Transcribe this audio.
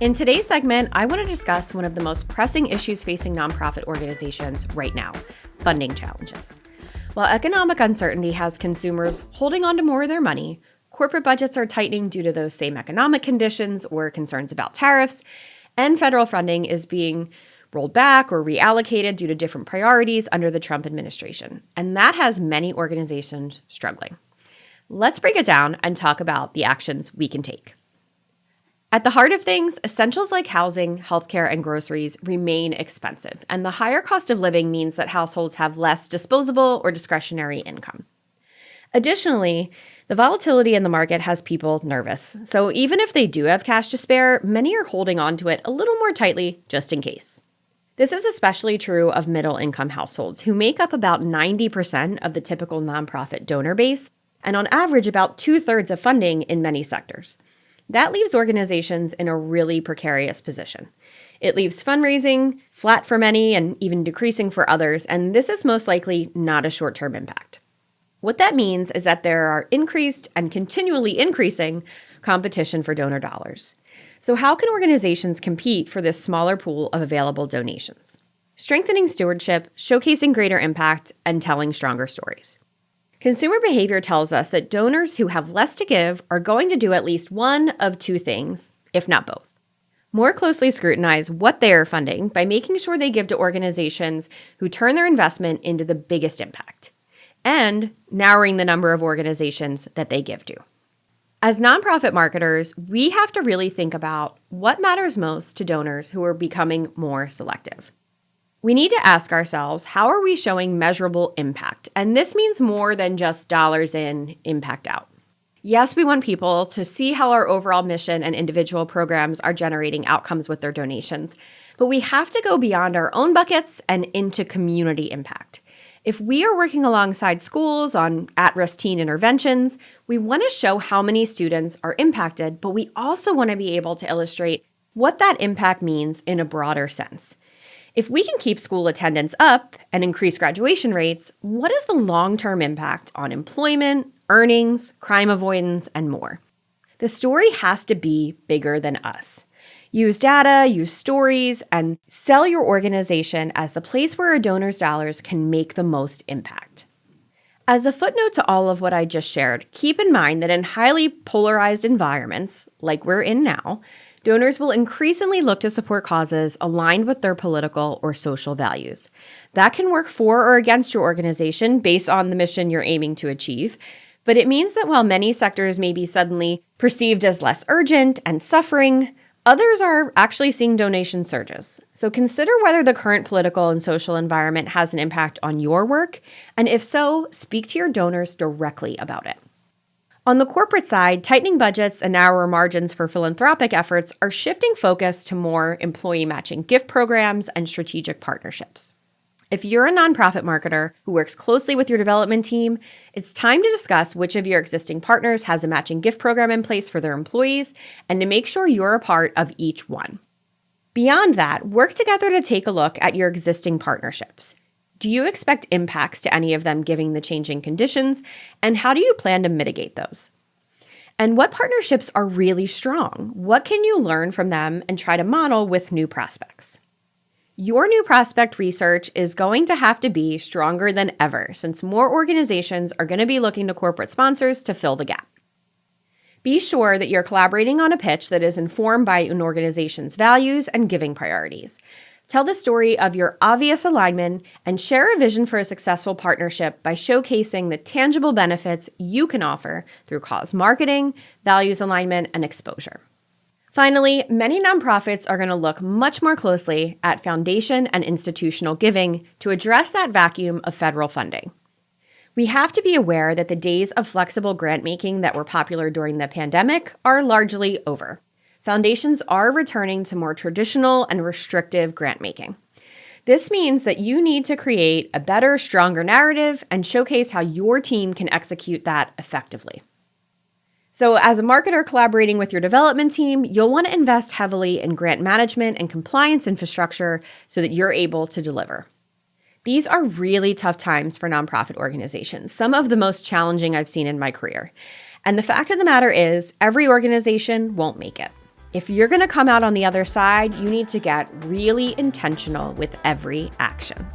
In today's segment, I want to discuss one of the most pressing issues facing nonprofit organizations right now, funding challenges. While economic uncertainty has consumers holding on to more of their money, corporate budgets are tightening due to those same economic conditions or concerns about tariffs, and federal funding is being rolled back or reallocated due to different priorities under the Trump administration. And that has many organizations struggling. Let's break it down and talk about the actions we can take. At the heart of things, essentials like housing, healthcare, and groceries remain expensive, and the higher cost of living means that households have less disposable or discretionary income. Additionally, the volatility in the market has people nervous, so even if they do have cash to spare, many are holding on to it a little more tightly just in case. This is especially true of middle-income households, who make up about 90% of the typical nonprofit donor base, and on average about 2/3 of funding in many sectors. That leaves organizations in a really precarious position. It leaves fundraising flat for many and even decreasing for others, and this is most likely not a short-term impact. What that means is that there are increased and continually increasing competition for donor dollars. So how can organizations compete for this smaller pool of available donations? Strengthening stewardship, showcasing greater impact, and telling stronger stories. Consumer behavior tells us that donors who have less to give are going to do at least one of two things, if not both. More closely scrutinize what they are funding by making sure they give to organizations who turn their investment into the biggest impact, and narrowing the number of organizations that they give to. As nonprofit marketers, we have to really think about what matters most to donors who are becoming more selective. We need to ask ourselves, how are we showing measurable impact? And this means more than just dollars in, impact out. Yes, we want people to see how our overall mission and individual programs are generating outcomes with their donations, but we have to go beyond our own buckets and into community impact. If we are working alongside schools on at-risk teen interventions, we want to show how many students are impacted, but we also want to be able to illustrate what that impact means in a broader sense. If we can keep school attendance up and increase graduation rates, what is the long-term impact on employment, earnings, crime avoidance, and more? The story has to be bigger than us. Use data, use stories, and sell your organization as the place where a donor's dollars can make the most impact. As a footnote to all of what I just shared, keep in mind that in highly polarized environments, like we're in now, donors will increasingly look to support causes aligned with their political or social values. That can work for or against your organization based on the mission you're aiming to achieve, but it means that while many sectors may be suddenly perceived as less urgent and suffering, others are actually seeing donation surges. So consider whether the current political and social environment has an impact on your work, and if so, speak to your donors directly about it. On the corporate side, tightening budgets and narrower margins for philanthropic efforts are shifting focus to more employee matching gift programs and strategic partnerships. If you're a nonprofit marketer who works closely with your development team, it's time to discuss which of your existing partners has a matching gift program in place for their employees and to make sure you're a part of each one. Beyond that, work together to take a look at your existing partnerships. Do you expect impacts to any of them given the changing conditions? And how do you plan to mitigate those? And what partnerships are really strong? What can you learn from them and try to model with new prospects? Your new prospect research is going to have to be stronger than ever, since more organizations are going to be looking to corporate sponsors to fill the gap. Be sure that you're collaborating on a pitch that is informed by an organization's values and giving priorities. Tell the story of your obvious alignment and share a vision for a successful partnership by showcasing the tangible benefits you can offer through cause marketing, values alignment, and exposure. Finally, many nonprofits are going to look much more closely at foundation and institutional giving to address that vacuum of federal funding. We have to be aware that the days of flexible grant making that were popular during the pandemic are largely over. Foundations are returning to more traditional and restrictive grant making. This means that you need to create a better, stronger narrative and showcase how your team can execute that effectively. So as a marketer collaborating with your development team, you'll want to invest heavily in grant management and compliance infrastructure so that you're able to deliver. These are really tough times for nonprofit organizations, some of the most challenging I've seen in my career. And the fact of the matter is, every organization won't make it. If you're going to come out on the other side, you need to get really intentional with every action.